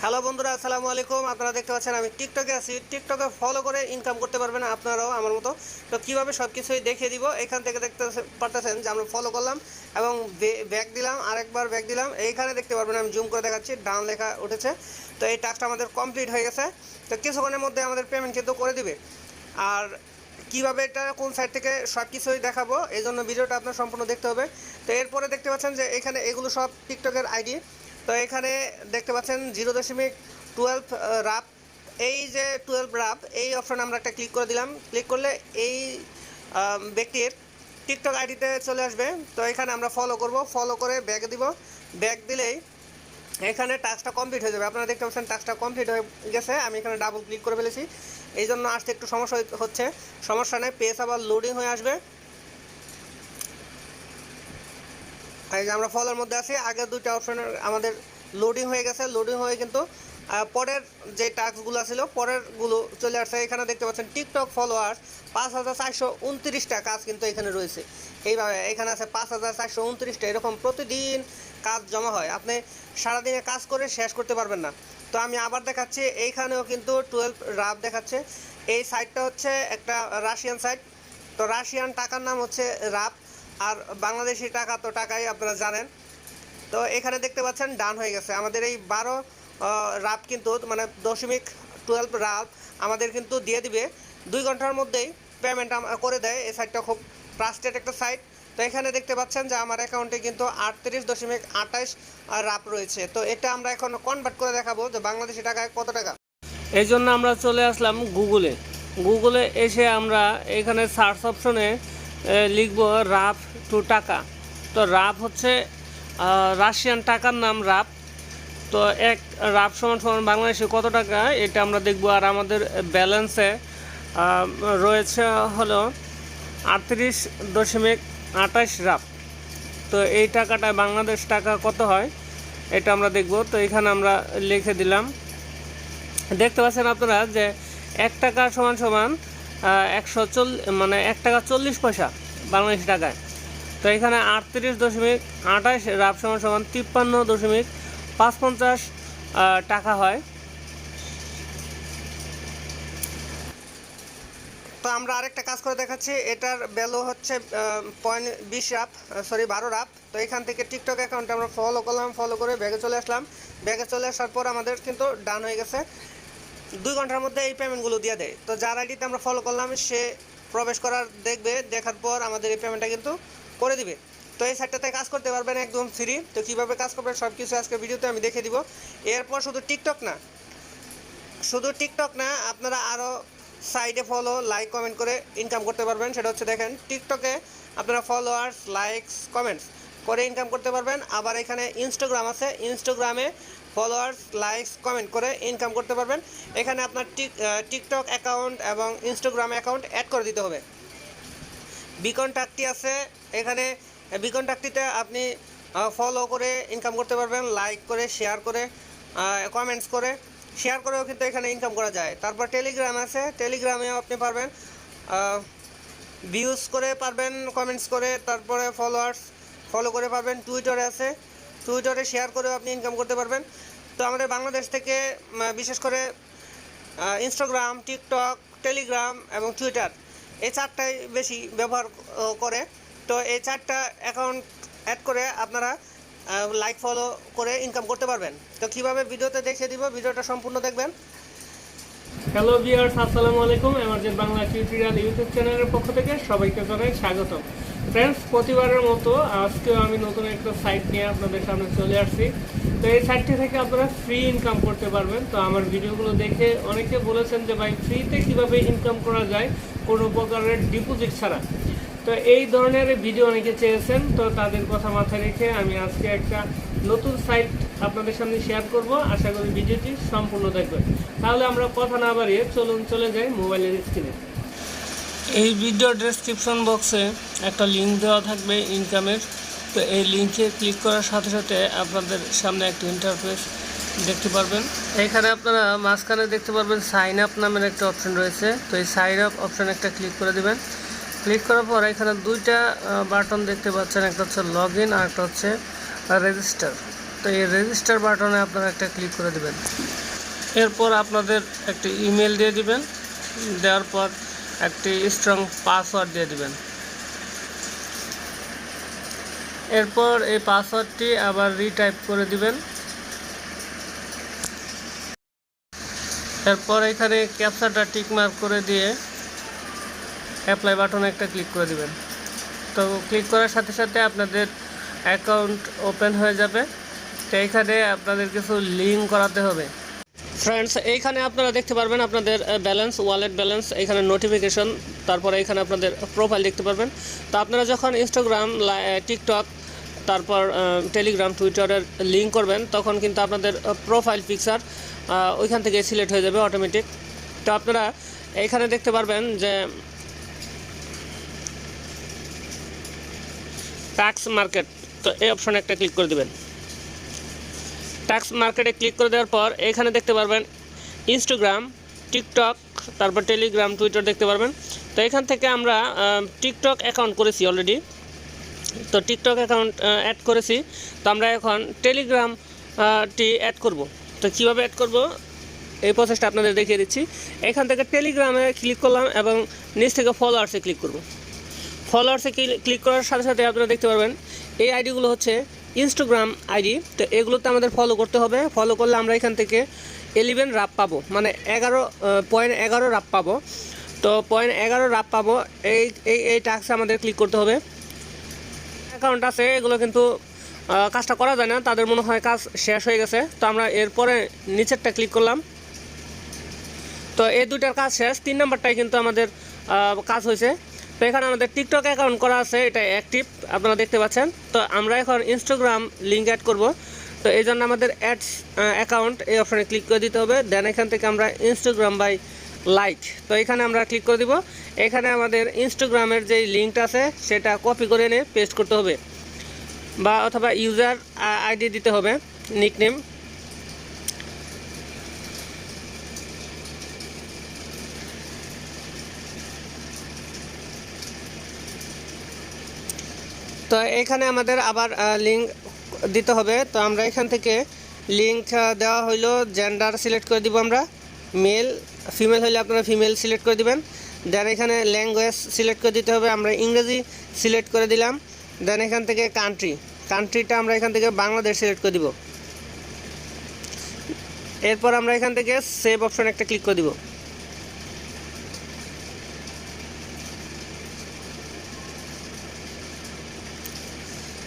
Hello বন্ধুরা, আসসালামু আলাইকুম। আপনারা দেখতে পাচ্ছেন আমি টিকটকে আছি। টিকটকে ফলো করে ইনকাম করতে পারবেন আপনারাও আমার মতো। তো কীভাবে সব কিছুই দেখিয়ে দিব। এখান থেকে দেখতে পারতেছেন যে আমরা ফলো করলাম এবং ব্যাক দিলাম, আরেকবার ব্যাক দিলাম। এইখানে দেখতে পারবেন আমি জুম করে দেখাচ্ছি, ডান লেখা উঠেছে। তো এই টাস্কটা আমাদের কমপ্লিট হয়ে গেছে। তো কিছুক্ষণের মধ্যে আমাদের পেমেন্ট কিন্তু করে দিবে। আর কীভাবে এটা কোন সাইট থেকে সব কিছুই দেখাবো, এই জন্য ভিডিওটা আপনার সম্পূর্ণ দেখতে হবে। তো এরপরে দেখতে পাচ্ছেন যে এখানে এগুলো সব টিকটকের আইডি। তো এখানে দেখতে পাচ্ছেন 0.12 রাপ। এই যে 12 রাপ, এই অপশানে আমরা একটা ক্লিক করে দিলাম। ক্লিক করলে এই ব্যক্তির টিকটক আইডিতে চলে আসবে। তো এখানে আমরা ফলো করব, ফলো করে ব্যাক দিব। ব্যাক দিলেই এখানে টাস্কটা কমপ্লিট হয়ে যাবে। আপনারা দেখতে পাচ্ছেন টাস্কটা কমপ্লিট হয়ে গেছে। আমি এখানে ডাবল ক্লিক করে ফেলেছি, এই জন্য আসতে একটু সমস্যা হচ্ছে। সমস্যা নেই, পেজ আবার লোডিং হয়ে আসবে। এই যে আমরা ফলোর মধ্যে আছি, আগের দুইটা অপশনের আমাদের লোডিং হয়ে গেছে। লোডিং হয়ে কিন্তু পরের যে টাস্কগুলো ছিল পরেরগুলো চলে আসছে। এখানে দেখতে পাচ্ছেন টিকটক ফলোয়ার্স 5429টা কাজ কিন্তু এখানে রয়েছে। এইভাবে এখানে আছে 5429টা। এরকম প্রতিদিন কাজ জমা হয়, আপনি সারাদিনে কাজ করে শেষ করতে পারবেন না। তো আমি আবার দেখাচ্ছি, এইখানেও কিন্তু 12 রাব দেখাচ্ছে। এই সাইটটা হচ্ছে একটা রাশিয়ান সাইট। তো রাশিয়ান টাকার নাম হচ্ছে রাব, আর বাংলাদেশি টাকা তো টাকাই আপনারা জানেন। তো এখানে দেখতে পাচ্ছেন ডান হয়ে গেছে আমাদের এই 12 রাপ, কিন্তু মানে 0.12 রাপ আমাদের কিন্তু দিয়ে দিবে 2 ঘন্টার মধ্যেই পেমেন্ট করে দেয়। এই সাইটটা খুব ট্রাস্টেড একটা সাইট। তো এখানে দেখতে পাচ্ছেন যে আমার অ্যাকাউন্টে কিন্তু 38.28 রাপ রয়েছে। তো এটা আমরা এখন কনভার্ট করে দেখাবো যে বাংলাদেশি টাকায় কত টাকা। এই জন্য আমরা চলে আসলাম গুগলে এসে আমরা এখানে সার্চ অপশনে লিখব রাপ টু টাকা। তো রাপ হচ্ছে রাশিয়ান টাকার নাম রাপ। তো এক রাপ সমান সমান বাংলাদেশে কত টাকা, এটা আমরা দেখব। আর আমাদের ব্যালেন্সে রয়েছে হলো 38.28 রাপ। তো এই টাকাটা বাংলাদেশ টাকা কত হয় এটা আমরা দেখব। তো এখানে আমরা লিখে দিলাম। দেখতে পাচ্ছেন আপনারা যে 1 টাকা সমান সমান 140, মানে 1 টাকা 40 পয়সা বাংলাদেশি টাকায়। তো এখানে 38.28 রাপ সমান সমান 53.55 টাকা হয়। তো আমরা আরেকটা কাজ করে দেখাচ্ছি। এটার ভ্যালু হচ্ছে 20 রাপ, 12 রাপ। তো এখান থেকে টিকটক অ্যাকাউন্টে আমরা ফলো করলাম, ফলো করে ব্যাগে চলে আসলাম। ব্যাগে চলে আসার পর আমাদের কিন্তু ডান হয়ে গেছে। 2 ঘন্টার মধ্যে এই পেমেন্টগুলো দিয়ে দেয়। তো যার আইডিতে আমরা ফলো করলাম সে প্রবেশ করার দেখবে, দেখার পর আমাদের এই পেমেন্টটা কিন্তু করে দিবে। তো এই সাইটটাতে কাজ করতে পারবেন একদম ফ্রি। তো কীভাবে কাজ করবেন সব কিছু আজকে ভিডিওতে আমি দেখে দিব। এরপর শুধু টিকটক না, আপনারা আরও সাইডে ফলো, লাইক, কমেন্ট করে ইনকাম করতে পারবেন। সেটা হচ্ছে দেখেন, টিকটকে আপনারা ফলোয়ার্স, লাইকস, কমেন্টস করে ইনকাম করতে পারবেন। আবার এখানে ইনস্টাগ্রাম আছে, ইনস্টাগ্রামে ফলোয়ার্স, লাইকস, কমেন্ট করে ইনকাম করতে পারবেন। এখানে আপনার টিকটক অ্যাকাউন্ট এবং ইনস্টাগ্রাম অ্যাকাউন্ট অ্যাড করে দিতে হবে। বিকন্ট্যাক্টটি আছে, এখানে বিকন্ট্যাক্টটিতে আপনি ফলো করে ইনকাম করতে পারবেন, লাইক করে, শেয়ার করে, কমেন্টস করে, শেয়ার করেও কিন্তু এখানে ইনকাম করা যায়। তারপর টেলিগ্রাম আছে, টেলিগ্রামেও আপনি পারবেন ভিউজ করে, পারবেন কমেন্টস করে, তারপরে ফলো করে পারবেন। টুইটারে আছে, টুইটারে শেয়ার করেও আপনি ইনকাম করতে পারবেন। তো আমাদের বাংলাদেশ থেকে বিশেষ করে ইনস্টাগ্রাম, টিকটক, টেলিগ্রাম এবং টুইটার, এই চারটাই বেশি ব্যবহার করে। তো এই 4টা অ্যাকাউন্ট অ্যাড করে আপনারা লাইক, ফলো করে ইনকাম করতে পারবেন। তো কীভাবে ভিডিওতে দেখিয়ে দিব, ভিডিওটা সম্পূর্ণ দেখবেন। হ্যালো ভিউয়ার্স, আসসালামু আলাইকুম। এমার্জেন্ট বাংলা টিউটোরিয়াল ইউটিউব চ্যানেলের পক্ষ থেকে সবাইকে জানাই স্বাগতম। ফ্রেন্ডস, প্রতিবারের মতো আজকেও আমি নতুন একটা সাইট নিয়ে আপনাদের সামনে চলে আসছি। তো এই সাইটটি থেকে আপনারা ফ্রি ইনকাম করতে পারবেন। তো আমার ভিডিওগুলো দেখে অনেকে বলেছেন যে ভাই, ফ্রিতে কীভাবে ইনকাম করা যায় কোনো প্রকারের ডিপোজিট ছাড়া। তো এই ধরনের ভিডিও অনেকে চেয়েছেন। তো তাদের কথা মাথায় রেখে আমি আজকে একটা নতুন সাইট আপনাদের সামনে শেয়ার করব। আশা করি ভিডিওটি সম্পূর্ণ দেখবেন। তাহলে আমরা কথা না বাড়িয়ে চলে যাই মোবাইলের স্ক্রিনে। এই ভিডিও ডেসক্রিপশন বক্সে একটা লিঙ্ক দেওয়া থাকবে ইনকামের। তো এই লিঙ্কে ক্লিক করার সাথে সাথে আপনাদের সামনে একটা ইন্টারফেস দেখতে পারবেন। এখানে আপনারা মাঝখানে দেখতে পারবেন সাইন আপ নামের একটা অপশন রয়েছে। তো এই সাইন আপ অপশানে একটা ক্লিক করে দেবেন। ক্লিক করার পর এখানে দুইটা বাটন দেখতে পাচ্ছেন, একটা হচ্ছে লগ ইন আর একটা হচ্ছে রেজিস্টার। তো এই রেজিস্টার বাটনে আপনারা একটা ক্লিক করে দেবেন। এরপর আপনাদের একটি ইমেল দিয়ে দিবেন, দেওয়ার পর একটি স্ট্রং পাসওয়ার্ড দিয়ে দিবেন। এরপর এই পাসওয়ার্ডটি আবার রিটাইপ করে দিবেন। এরপর এখানে ক্যাপচাটা টিক মার্ক করে দিয়ে অ্যাপ্লাই বাটনে একটা ক্লিক করে দিবেন। তো ক্লিক করার সাথে সাথে আপনাদের অ্যাকাউন্ট ওপেন হয়ে যাবে। তো এখানে আপনাদের কিছু লিঙ্ক করাতে হবে। ফ্রেন্ডস, এইখানে আপনারা দেখতে পারবেন আপনাদের ব্যালেন্স, ওয়ালেট ব্যালেন্স, এখানে নোটিফিকেশন, তারপরে এখানে আপনাদের প্রোফাইল দেখতে পারবেন। তো আপনারা যখন ইনস্টাগ্রাম, টিকটক, তারপর টেলিগ্রাম, টুইটারের লিঙ্ক করবেন তখন কিন্তু আপনাদের প্রোফাইল পিকচার ওইখান থেকে সিলেক্ট হয়ে যাবে অটোমেটিক। তো আপনারা এইখানে দেখতে পারবেন যে ট্যাক্স মার্কেট, তো এই অপশনে একটা ক্লিক করে দেবেন। ট্যাক্স মার্কেটে ক্লিক করে দেওয়ার পর এখানে দেখতে পারবেন ইনস্টাগ্রাম, টিকটক, তারপর টেলিগ্রাম, টুইটার দেখতে পারবেন। তো এখান থেকে আমরা টিকটক অ্যাকাউন্ট করেছি অলরেডি, তো টিকটক অ্যাকাউন্ট অ্যাড করেছি। তো আমরা এখন টেলিগ্রামটি অ্যাড করব। তো কীভাবে অ্যাড করব এই প্রসেসটা আপনাদের দেখিয়ে দিচ্ছি। এখান থেকে টেলিগ্রামে ক্লিক করলাম এবং নিচ থেকে ফলোয়ার্সে ক্লিক করব। ফলোয়ার্সে ক্লিক করার সাথে সাথে আপনারা দেখতে পারবেন এই আইডিগুলো হচ্ছে ইনস্টাগ্রাম আইডি। তো এগুলোতে আমাদের ফলো করতে হবে। ফলো করলে আমরা এখান থেকে 11 রাপ পাবো, মানে 11.11 রাপ পাবো। তো 0.11 রাপ পাবো। এই টাস্কে আমাদের ক্লিক করতে হবে। অ্যাকাউন্ট আছে এগুলো কিন্তু কাজটা করা যায় না, তাদের মনে হয় কাজ শেষ হয়ে গেছে। তো আমরা এরপরে নিচেরটা ক্লিক করলাম। তো এই দুইটার কাজ শেষ, 3 নম্বরটাই কিন্তু আমাদের কাজ হয়েছে। তো এখানে আমাদের টিকটক অ্যাকাউন্ট করা আছে, এটা অ্যাক্টিভ আপনারা দেখতে পাচ্ছেন। তো আমরা এখন ইনস্টাগ্রাম লিঙ্ক অ্যাড করব। তো এই জন্য আমাদের অ্যাডস অ্যাকাউন্ট এই অপশানে ক্লিক করে দিতে হবে। দেন এখান থেকে আমরা ইনস্টাগ্রাম বাই লাইক, তো এখানে আমরা ক্লিক করে দিব। এখানে আমাদের ইনস্টাগ্রামের যে লিঙ্কটা আছে সেটা কপি করে এনে পেস্ট করতে হবে, বা অথবা ইউজার আইডি দিতে হবে, নিকনেম। তো এখানে আমাদের আবার লিঙ্ক দিতে হবে। তো আমরা এখান থেকে লিঙ্ক দেওয়া হইলো জেন্ডার সিলেক্ট করে দিব আমরা, মেল, ফিমেল হলে আপনারা ফিমেল সিলেক্ট করে দিবেন। দেন এখানে ল্যাঙ্গুয়েজ সিলেক্ট করে দিতে হবে, আমরা ইংরেজি সিলেক্ট করে দিলাম। দেন এখান থেকে কান্ট্রিটা আমরা এখান থেকে বাংলাদেশ সিলেক্ট করে দিব। এরপর আমরা এখান থেকে সেভ অপশন একটা ক্লিক করে দিব।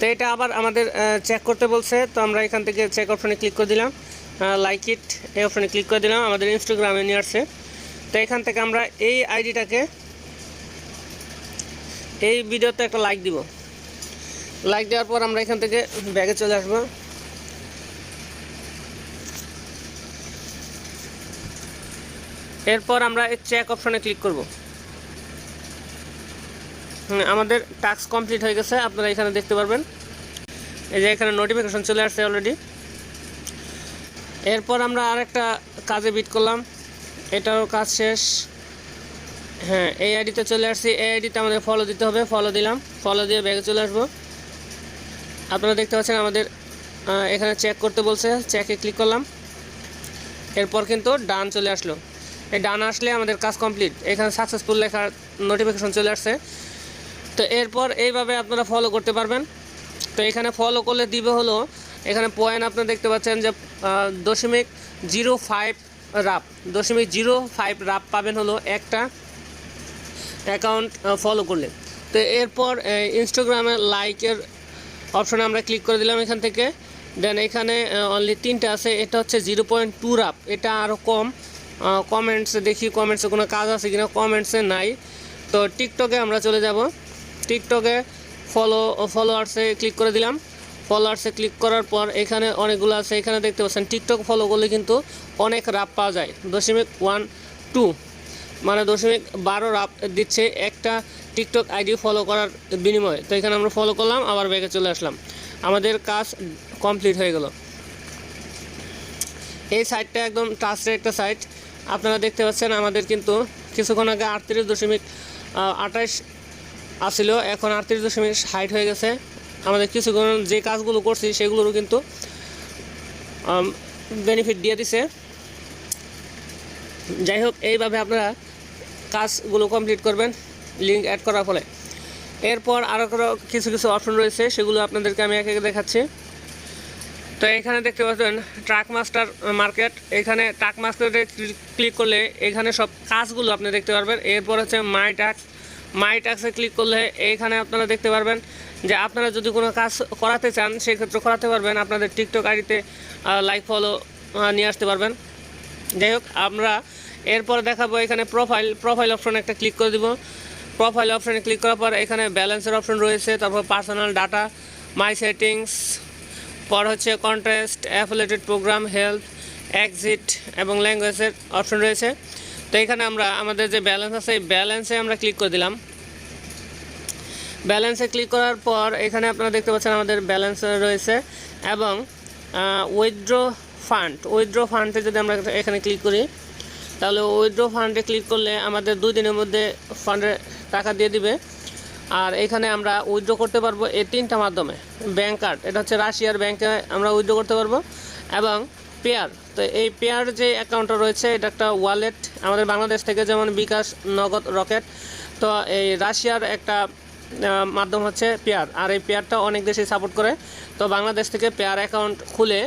তো এটা আবার আমাদের চেক করতে বলছে। তো আমরা এখান থেকে চেক অপশনে ক্লিক করে দিলাম, লাইক ইট এই অপশনে ক্লিক করে দিলাম, আমাদের ইনস্টাগ্রামে নিয়ে আসছে। তো এখান থেকে আমরা এই আইডিটাকে, এই ভিডিওতে একটা লাইক দিব। লাইক দেওয়ার পর আমরা এখান থেকে ব্যাগে চলে আসব। এরপর আমরা এই চেক অপশনে ক্লিক করব। আমাদের টাস্ক কমপ্লিট হয়ে গেছে, আপনারা এখানে দেখতে পারবেন। এই যে এখানে নোটিফিকেশন চলে আসছে অলরেডি। এরপর আমরা আরেকটা কাজে বিট করলাম, এটাও কাজ শেষ। হ্যাঁ, এই আইডিতে চলে আসছি। এই আইডিতে আমাদের ফলো দিতে হবে, ফলো দিলাম। ফলো দিয়ে ব্যাগে চলে আসবো। আপনারা দেখতে পাচ্ছেন আমাদের এখানে চেক করতে বলছে, চেকে ক্লিক করলাম। এরপর কিন্তু ডান চলে আসলো। এই ডান আসলে আমাদের কাজ কমপ্লিট। এখানে সাকসেসফুল লেখা নোটিফিকেশন চলে আসছে। তো এরপর এইভাবে আপনারা ফলো করতে পারবেন। তো এখানে ফলো করলে দিবে হলো, এখানে পয়েন্ট আপনারা দেখতে পাচ্ছেন যে 0.05 রাপ, 0.05 রাপ পাবেন হলো একটা অ্যাকাউন্ট ফলো করলে। তো এরপর ইনস্টাগ্রামে লাইকের অপশনে আমরা ক্লিক করে দিলাম এখান থেকে। দেন এখানে অনলি 3টা আছে, এটা হচ্ছে 0.2 রাপ, এটা আরও কম। কমেন্টসে দেখি কমেন্টসে কোনো কাজ আছে কিনা, কমেন্টসে নাই। তো টিকটকে আমরা চলে যাব। টিকটকে ফলোয়ার্সে ক্লিক করে দিলাম। ফলোয়ার্সে ক্লিক করার পর এখানে অনেকগুলো আছে, এখানে দেখতে পাচ্ছেন টিকটক ফলো করলে কিন্তু অনেক রাপ পাওয়া যায়। 0.12 মানে 0.12 রাপ দিচ্ছে একটা টিকটক আইডি ফলো করার বিনিময়ে। তো এখানে আমরা ফলো করলাম, আবার ব্যাগে চলে আসলাম। আমাদের কাজ কমপ্লিট হয়ে গেল। এই সাইটটা একদম ট্রাস্টেড একটা সাইট। আপনারা দেখতে পাচ্ছেন আমাদের কিন্তু কিছুক্ষণ আগে 38.28 আসছিল, এখন 38.60 হয়ে গেছে। আমাদের কিছুক্ষণ যে কাজগুলো করছি সেগুলোরও কিন্তু বেনিফিট দিয়ে দিছে। যাই হোক, এইভাবে আপনারা কাজগুলো কমপ্লিট করবেন লিঙ্ক অ্যাড করার ফলে। এরপর আরও কিছু কিছু অপশন রয়েছে, সেগুলো আপনাদেরকে আমি একে একে দেখাচ্ছি। তো এখানে দেখতে পাচ্ছেন ট্রাক মাস্টার মার্কেট। এখানে ট্রাক মাস্টারে ক্লিক করলে এখানে সব কাজগুলো আপনি দেখতে পারবেন। এরপর হচ্ছে মাই ট্যাক্সে ক্লিক করলে এইখানে আপনারা দেখতে পারবেন যে আপনারা যদি কোনো কাজ করাতে চান সেক্ষেত্রে করাতে পারবেন। আপনাদের টিকটক আইডিতে লাইক ফলো নিয়ে আসতে পারবেন। যাই হোক, আমরা এরপর দেখাবো এখানে প্রোফাইল অপশনে একটা ক্লিক করে দিব। প্রোফাইল অপশনে ক্লিক করার পর এখানে ব্যালেন্সের অপশন রয়েছে, তারপর পার্সোনাল ডাটা, মাই সেটিংস, পর হচ্ছে contest, affiliated program, health, exit এবং ল্যাঙ্গুয়েজের অপশন রয়েছে। তো এখানে আমরা আমাদের যে ব্যালেন্স আছে এই ব্যালেন্সে আমরা ক্লিক করে দিলাম। ব্যালেন্সে ক্লিক করার পর এখানে আপনারা দেখতে পাচ্ছেন আমাদের ব্যালেন্স রয়েছে এবং উইথড্র ফান্ডে যদি আমরা এখানে ক্লিক করি তাহলে উইথড্র ফান্ডে ক্লিক করলে আমাদের 2 দিনের মধ্যে ফান্ডে টাকা দিয়ে দিবে। আর এখানে আমরা উইথড্র করতে পারবো এই 3টা মাধ্যমে। ব্যাঙ্ক কার্ড, এটা হচ্ছে রাশিয়ার ব্যাঙ্কে আমরা উইথড্র করতে পারবো, এবং পেয়ার। তো এই পেয়ার যে অ্যাকাউন্টটা রয়েছে এটা একটা ওয়ালেট, আমাদের বাংলাদেশ থেকে যেমন বিকাশ, নগদ, রকেট। তো এই রাশিয়ার একটা মাধ্যম হচ্ছে পেয়ার, আর এই পেয়ারটা অনেক দেশে সাপোর্ট করে। তো বাংলাদেশ থেকে পেয়ার অ্যাকাউন্ট খুলে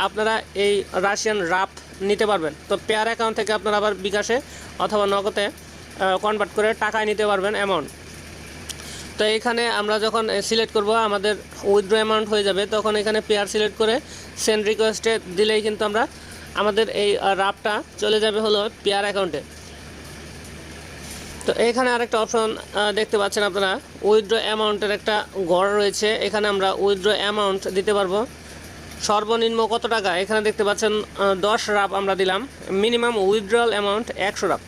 আপনারা এই রাশিয়ান রাপ নিতে পারবেন। তো পেয়ার অ্যাকাউন্ট থেকে আপনারা আবার বিকাশে অথবা নগদে কনভার্ট করে টাকায় নিতে পারবেন অ্যামাউন্ট। তো এখানে আমরা যখন সিলেক্ট করব আমাদের উইথড্র অ্যামাউন্ট হয়ে যাবে, তখন এখানে পেয়ার সিলেক্ট করে সেন্ড রিকোয়েস্টে দিলেই কিন্তু আমরা আমাদের এই রাপটা চলে যাবে হলো পেয়ার অ্যাকাউন্টে। তো এখানে আরেকটা অপশন দেখতে পাচ্ছেন আপনারা, উইথড্র অ্যামাউন্টের একটা ঘর রয়েছে। এখানে আমরা উইথড্র অ্যামাউন্ট দিতে পারবো সর্বনিম্ন কত টাকা। এখানে দেখতে পাচ্ছেন 10 রাপ আমরা দিলাম। Minimum withdrawal amount 100 wrap.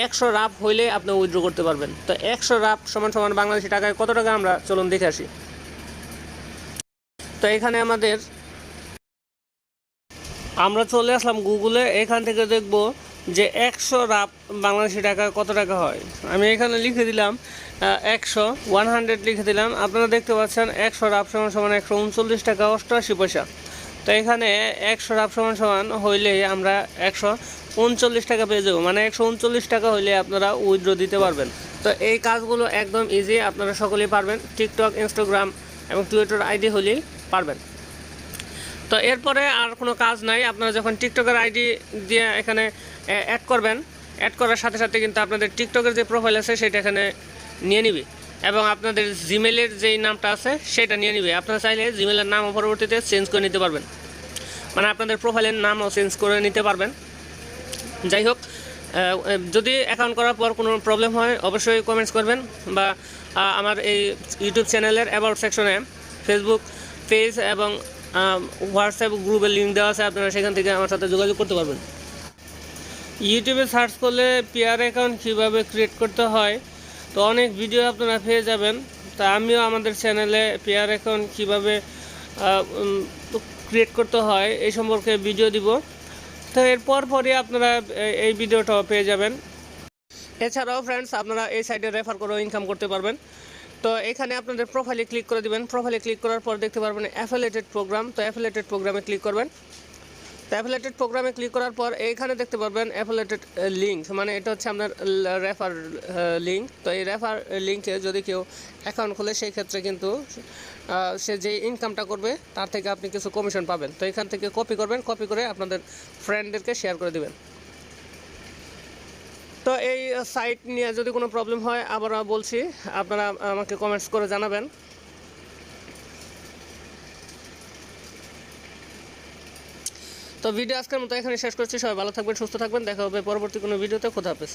100 wrap হইলে আপনি উইথড্র করতে পারবেন। তো 100 রাপ সমান সমান বাংলাদেশি টাকায় কত টাকা আমরা চলুন দেখে আসি। তো এখানে আমরা চলে আসলাম গুগলে। এখান থেকে দেখব যে 100 রাপ বাংলাদেশি টাকায় কত টাকা হয়। আমি এখানে লিখে দিলাম 100 লিখে দিলাম। আপনারা দেখতে পাচ্ছেন 100 রাপ সমান সমান 139 টাকা 88 পয়সা। তো এখানে 100 রাপ সমান সমান হইলে আমরা 139 টাকা পেয়ে যাবো, মানে 139 টাকা হইলে আপনারা উইথড্র দিতে পারবেন। তো এই কাজগুলো একদম ইজি, আপনারা সকলেই পারবেন। টিকটক, ইনস্টাগ্রাম এবং টুইটার আইডি হলেই পারবেন। তো এরপরে আর কোনো কাজ নাই। আপনারা যখন টিকটকের আইডি দিয়ে এখানে অ্যাড করবেন, অ্যাড করার সাথে সাথে কিন্তু আপনাদের টিকটকের যে প্রোফাইল আছে সেটা এখানে নিয়ে নিবে, এবং আপনাদের জিমেলের যেই নামটা আছে সেটা নিয়ে নিবে। আপনারা চাইলে জিমেলের নামও পরবর্তীতে চেঞ্জ করে নিতে পারবেন, মানে আপনাদের প্রোফাইলের নামও চেঞ্জ করে নিতে পারবেন। যাই হোক, যদি অ্যাকাউন্ট করার পর কোনো প্রবলেম হয় অবশ্যই কমেন্টস করবেন, বা আমার এই ইউটিউব চ্যানেলের অ্যাবাউট সেকশনে ফেসবুক পেজ এবং হোয়াটসঅ্যাপ গ্রুপের লিঙ্ক দেওয়া আছে, আপনারা সেখান থেকে আমার সাথে যোগাযোগ করতে পারবেন। ইউটিউবে সার্চ করলে পেয়ার অ্যাকাউন্ট কীভাবে ক্রিয়েট করতে হয় তো অনেক ভিডিও আপনারা পেয়ে যাবেন। তা আমিও আমাদের চ্যানেলে পেয়ার অ্যাকাউন্ট কীভাবে ক্রিয়েট করতে হয় এই সম্পর্কে ভিডিও দিব। তো এরপর পরে আপনারা এই ভিডিওটাও পেয়ে যাবেন। এছাড়াও ফ্রেন্ডস, আপনারা এই সাইটে রেফার করেও ইনকাম করতে পারবেন। তো এখানে আপনাদের প্রোফাইলে ক্লিক করে দিবেন। প্রোফাইলে ক্লিক করার পর দেখতে পারবেন অ্যাফিলিয়েটেড প্রোগ্রাম। তো অ্যাফিলিয়েটেড প্রোগ্রামে ক্লিক করবেন। তো অ্যাফিলিয়েটেড প্রোগ্রামে ক্লিক করার পর এইখানে দেখতে পারবেন অ্যাফিলিয়েটেড লিঙ্ক, মানে এটা হচ্ছে আপনার রেফার লিঙ্ক। তো এই রেফার লিঙ্কে যদি কেউ অ্যাকাউন্ট খোলে সেই ক্ষেত্রে কিন্তু সে যে ইনকামটা করবে তার থেকে আপনি কিছু কমিশন পাবেন। তো এখান থেকে কপি করবেন, কপি করে আপনাদের ফ্রেন্ডদেরকে শেয়ার করে দিবেন। তো এই সাইট নিয়ে যদি কোনো প্রবলেম হয় আবার বলছি, আপনারা আমাকে কমেন্টস করে জানাবেন। তো ভিডিও আজকের মতো এখানে শেষ করছি। সবাই ভালো থাকবেন, সুস্থ থাকবেন। দেখা হবে পরবর্তী কোনো ভিডিওতে। খোদা হাফেজ।